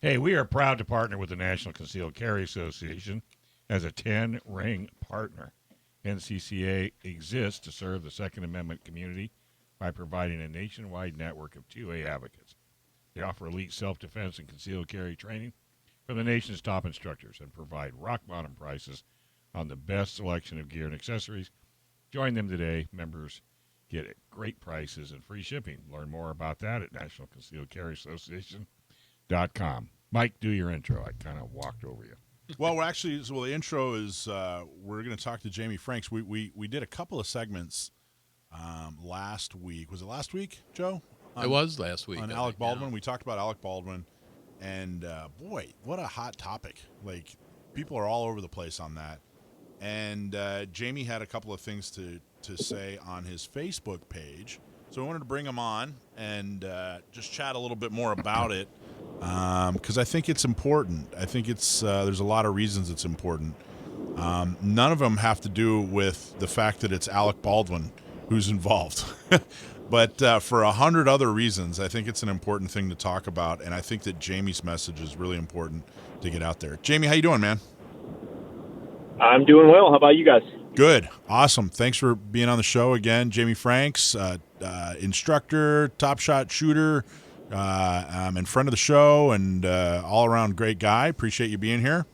Hey, we are proud to partner with the National Concealed Carry Association as a 10-ring partner. NCCA exists to serve the Second Amendment community by providing a nationwide network of 2A advocates. They offer elite self-defense and concealed carry training from the nation's top instructors and provide rock-bottom prices on the best selection of gear and accessories. Join them today. Members get great prices and free shipping. Learn more about that at nationalconcealedcarryassociation.com. Mike, do your intro. I kind of walked over you. Well, the intro is we're going to talk to Jamie Franks. We did a couple of segments last week. Was it last week, Joe? It was last week. On Alec Baldwin. We talked about Alec Baldwin. And, boy, what a hot topic. Like, people are all over the place on that. And Jamie had a couple of things to say on his Facebook page. So we wanted to bring him on and just chat a little bit more about it because I think it's important. I think it's there's a lot of reasons it's important. None of them have to do with the fact that it's Alec Baldwin who's involved. But for 100 other reasons, I think it's an important thing to talk about, and I think that Jamie's message is really important to get out there. Jamie, how you doing, man? I'm doing well. How about you guys? Good. Awesome. Thanks for being on the show again. Jamie Franks, instructor, top shot shooter, and friend of the show, and all-around great guy. Appreciate you being here.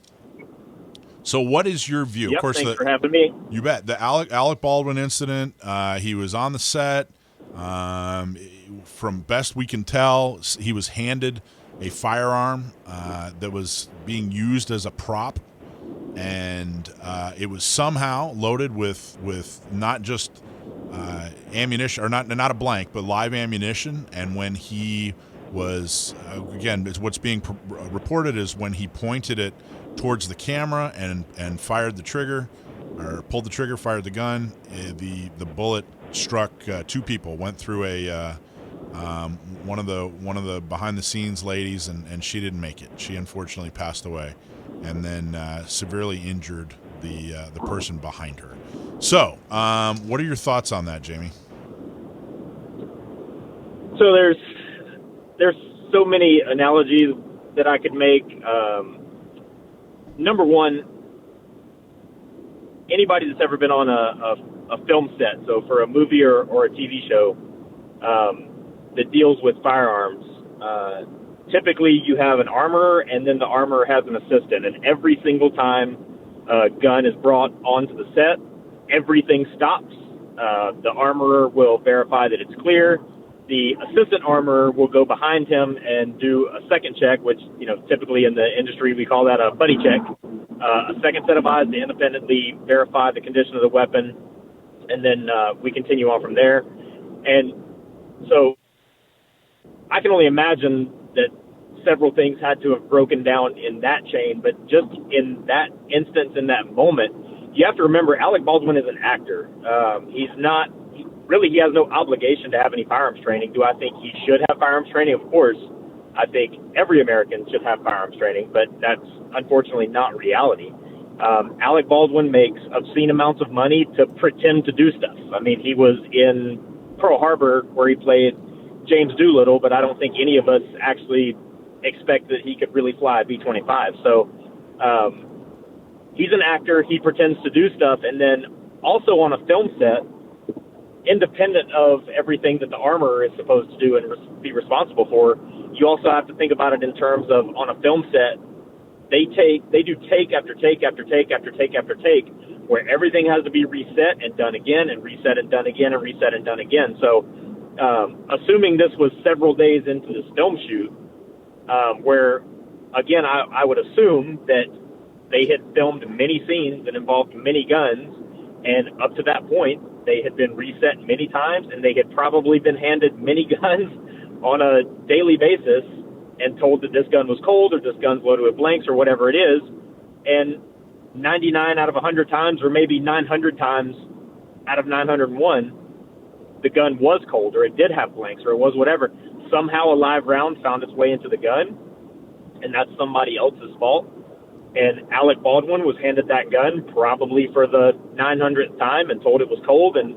So what is your view? Yep, of course, thanks for having me. You bet. The Alec Baldwin incident, he was on the set. From best we can tell, he was handed a firearm that was being used as a prop, and it was somehow loaded with not just ammunition, or not a blank, but live ammunition. And when he was, again, what's being reported is when he pointed it towards the camera and fired the trigger, or pulled the trigger, fired the gun, the bullet struck two people, went through a one of the behind the scenes ladies, and she didn't make it. She unfortunately passed away, and then severely injured the person behind her. So, what are your thoughts on that, Jamie? So there's so many analogies that I could make. Number one, anybody that's ever been on a film set, so for a movie or a TV show that deals with firearms, typically you have an armorer, and then the armorer has an assistant. And every single time a gun is brought onto the set, everything stops. The armorer will verify that it's clear. The assistant armorer will go behind him and do a second check, which, typically in the industry we call that a buddy check. A second set of eyes to independently verify the condition of the weapon, and then we continue on from there. And so I can only imagine that several things had to have broken down in that chain, but just in that instance, in that moment, you have to remember Alec Baldwin is an actor. He has no obligation to have any firearms training. Do I think he should have firearms training? Of course. I think every American should have firearms training, but that's unfortunately not reality. Alec Baldwin makes obscene amounts of money to pretend to do stuff. I mean, he was in Pearl Harbor where he played James Doolittle, but I don't think any of us actually expect that he could really fly a B-25. So he's an actor. He pretends to do stuff. And then also on a film set, independent of everything that the armorer is supposed to do and be responsible for, you also have to think about it in terms of on a film set, they do take after take after take after take after take, where everything has to be reset and done again, and reset and done again, and reset and done again. So assuming this was several days into this film shoot, where, again, I would assume that they had filmed many scenes that involved many guns, and up to that point, they had been reset many times, and they had probably been handed many guns on a daily basis and told that this gun was cold or this gun's loaded with blanks or whatever it is. And 99 out of 100 times, or maybe 900 times out of 901, the gun was cold, or it did have blanks, or it was whatever. Somehow a live round found its way into the gun, and that's somebody else's fault. And Alec Baldwin was handed that gun probably for the 900th time and told it was cold, and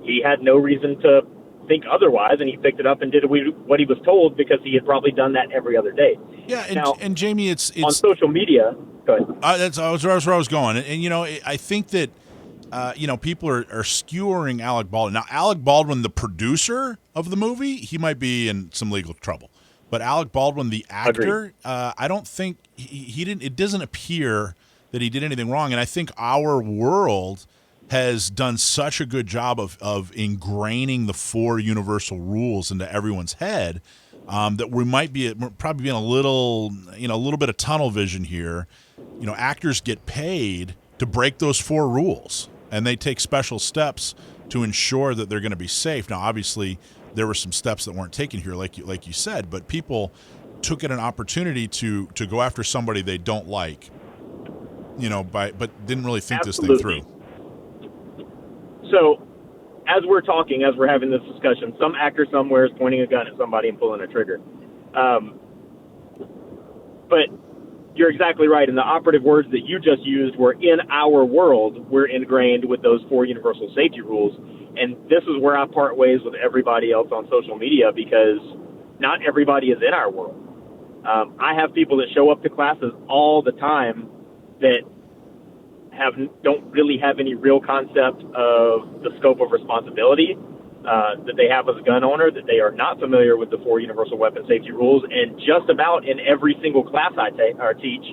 he had no reason to think otherwise, and he picked it up and did what he was told because he had probably done that every other day. Yeah, now, and Jamie, it's on social media. Go ahead. That's where I was going, and you know, I think that people are skewering Alec Baldwin. Now, Alec Baldwin, the producer of the movie, he might be in some legal trouble, but Alec Baldwin, the actor, I don't think he didn't. It doesn't appear that he did anything wrong, and I think our world has done such a good job of ingraining the 4 universal rules into everyone's head that we might be probably being a little bit of tunnel vision here. You know, actors get paid to break those 4 rules, and they take special steps to ensure that they're going to be safe. Now, obviously, there were some steps that weren't taken here, like you said, but people took it an opportunity to go after somebody they don't like, but didn't really think Absolutely. this thing through. So, as we're having this discussion, some actor somewhere is pointing a gun at somebody and pulling a trigger. But you're exactly right. And the operative words that you just used were, in our world, we're ingrained with those 4 universal safety rules. And this is where I part ways with everybody else on social media, because not everybody is in our world. I have people that show up to classes all the time that don't really have any real concept of the scope of responsibility that they have as a gun owner, that they are not familiar with the 4 universal weapon safety rules. And just about in every single class I teach,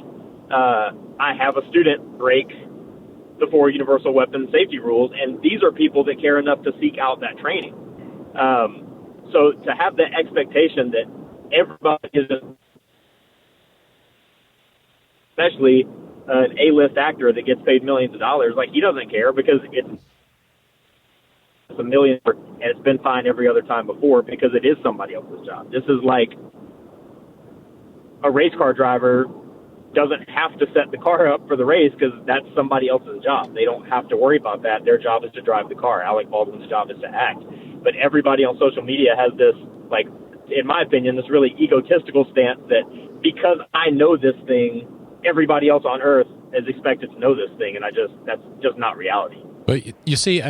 I have a student break the 4 universal weapon safety rules, and these are people that care enough to seek out that training. So to have the expectation that everybody is, especially an A-list actor that gets paid millions of dollars, like, he doesn't care because it's $1 million and it's been fine every other time before because it is somebody else's job. This is like a race car driver doesn't have to set the car up for the race because that's somebody else's job. They don't have to worry about that. Their job is to drive the car. Alec Baldwin's job is to act. But everybody on social media has this, like, in my opinion, this really egotistical stance that because I know this thing, everybody else on earth is expected to know this thing, and that's just not reality. But you see,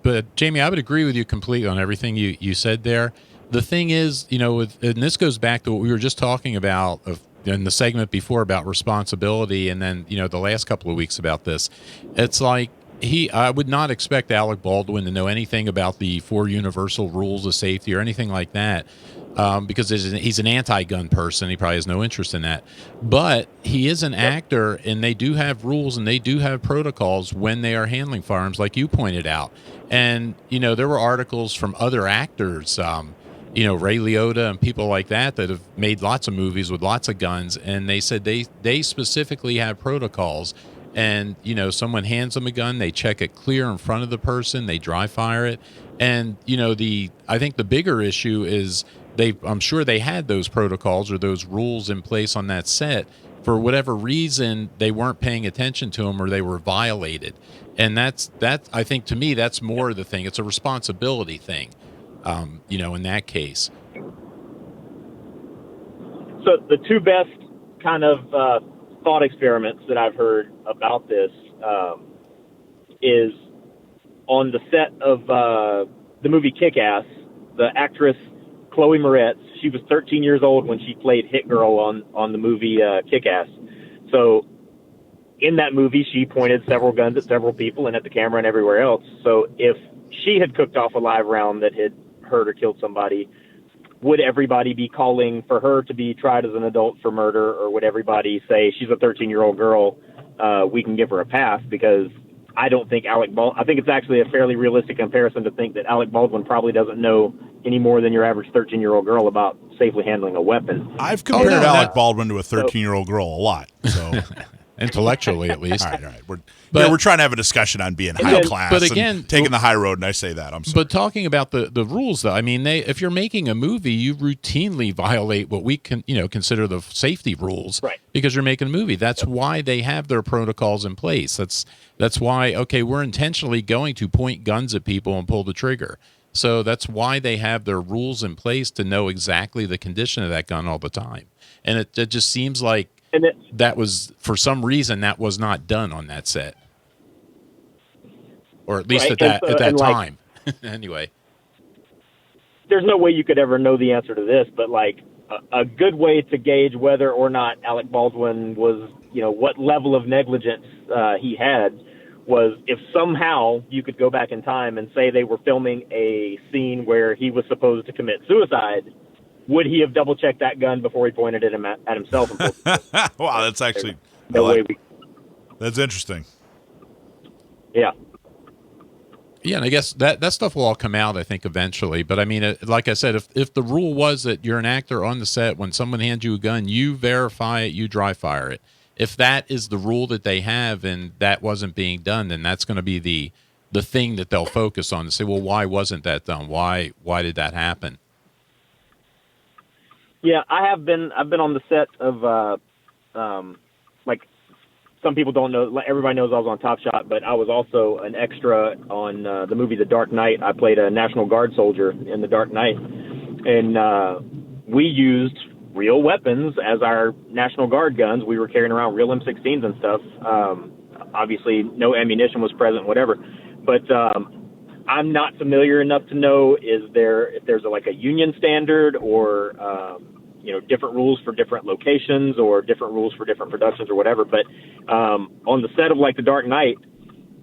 but Jamie, I would agree with you completely on everything you said there. The thing is, and this goes back to what we were just talking about in the segment before about responsibility, and then the last couple of weeks about this. It's like I would not expect Alec Baldwin to know anything about the 4 universal rules of safety or anything like that. Because he's an anti-gun person. He probably has no interest in that. But he is an actor, and they do have rules and they do have protocols when they are handling firearms, like you pointed out. And, there were articles from other actors, Ray Liotta and people like that have made lots of movies with lots of guns, and they said they specifically have protocols. And, someone hands them a gun, they check it clear in front of the person, they dry fire it. And, I think the bigger issue is I'm sure they had those protocols or those rules in place on that set. For whatever reason, they weren't paying attention to them or they were violated. And I think, to me, that's more the thing. It's a responsibility thing, in that case. So the 2 best kind of thought experiments that I've heard about this is on the set of the movie Kick-Ass, the actress Chloe Moretz. She was 13 years old when she played Hit Girl on the movie Kick-Ass. So in that movie, she pointed several guns at several people and at the camera and everywhere else. So if she had cooked off a live round that had hurt or killed somebody, would everybody be calling for her to be tried as an adult for murder, or would everybody say she's a 13-year-old girl, we can give her a pass? Because I don't think I think it's actually a fairly realistic comparison to think that Alec Baldwin probably doesn't know any more than your average 13-year-old girl about safely handling a weapon. I've compared Alec Baldwin to a 13-year-old girl a lot. So intellectually, at least. All right. We're trying to have a discussion on being high class, but again, and taking the high road, and I say that. I'm sorry. But talking about the rules, though, I mean, if you're making a movie, you routinely violate what we can, consider the safety rules, right? Because you're making a movie. That's why they have their protocols in place. That's why, okay, we're intentionally going to point guns at people and pull the trigger. So that's why they have their rules in place to know exactly the condition of that gun all the time. And it just seems like that was, for some reason, that was not done on that set. Or at least at that time. Anyway. there's no way you could ever know the answer to this, but like a good way to gauge whether or not Alec Baldwin was, what level of negligence he had was if somehow you could go back in time and say they were filming a scene where he was supposed to commit suicide, would he have double checked that gun before he pointed it at himself? Wow, that's actually that's interesting. Yeah. Yeah, and I guess that stuff will all come out, I think, eventually. But I mean, like I said, if the rule was that you're an actor on the set, when someone hands you a gun, you verify it, you dry fire it. If that is the rule that they have and that wasn't being done, then that's going to be the thing that they'll focus on and say, well, why wasn't that done? Why did that happen? Yeah, I've been on the set of like some people don't know, everybody knows I was on Top Shot, but I was also an extra on the movie The Dark Knight. I played a National Guard soldier in The Dark Knight, and we used real weapons as our National Guard guns. We were carrying around real M16s and stuff. Obviously, no ammunition was present, whatever. But I'm not familiar enough to know if there's a union standard or different rules for different locations or different rules for different productions or whatever. But on the set of like The Dark Knight,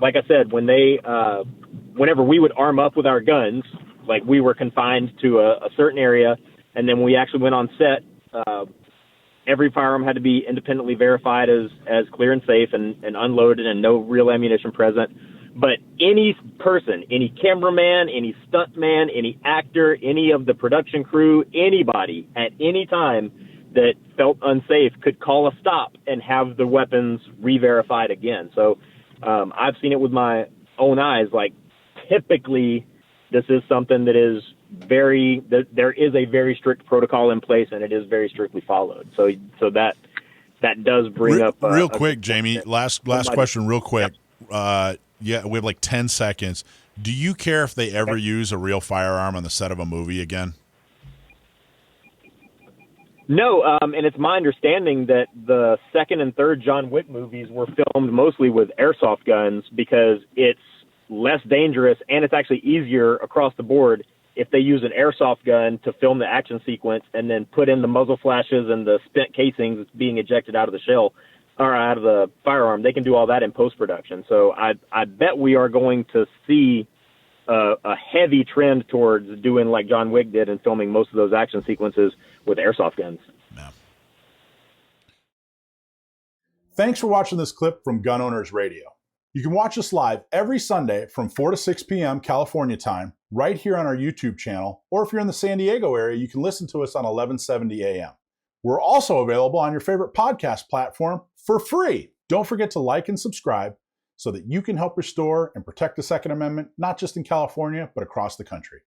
like I said, whenever we would arm up with our guns, like we were confined to a certain area, and then when we actually went on set, every firearm had to be independently verified as clear and safe and unloaded and no real ammunition present. But any person, any cameraman, any stuntman, any actor, any of the production crew, anybody at any time that felt unsafe could call a stop and have the weapons re-verified again. So I've seen it with my own eyes. Like typically this is something that is there is a very strict protocol in place and it is very strictly followed. So that does bring up real quick, Jamie, last question real quick. Yeah, we have like 10 seconds. Do you care if they ever use a real firearm on the set of a movie again? No, and it's my understanding that the second and third John Wick movies were filmed mostly with airsoft guns because it's less dangerous and it's actually easier across the board if they use an airsoft gun to film the action sequence and then put in the muzzle flashes and the spent casings that's being ejected out of the shell or out of the firearm. They can do all that in post-production. So I bet we are going to see a heavy trend towards doing like John Wick did and filming most of those action sequences with airsoft guns. Yeah. Thanks for watching this clip from Gun Owners Radio. You can watch us live every Sunday from 4 to 6 p.m. California time, right here on our YouTube channel, or if you're in the San Diego area, you can listen to us on 1170 a.m. We're also available on your favorite podcast platform for free. Don't forget to like and subscribe so that you can help restore and protect the Second Amendment, not just in California, but across the country.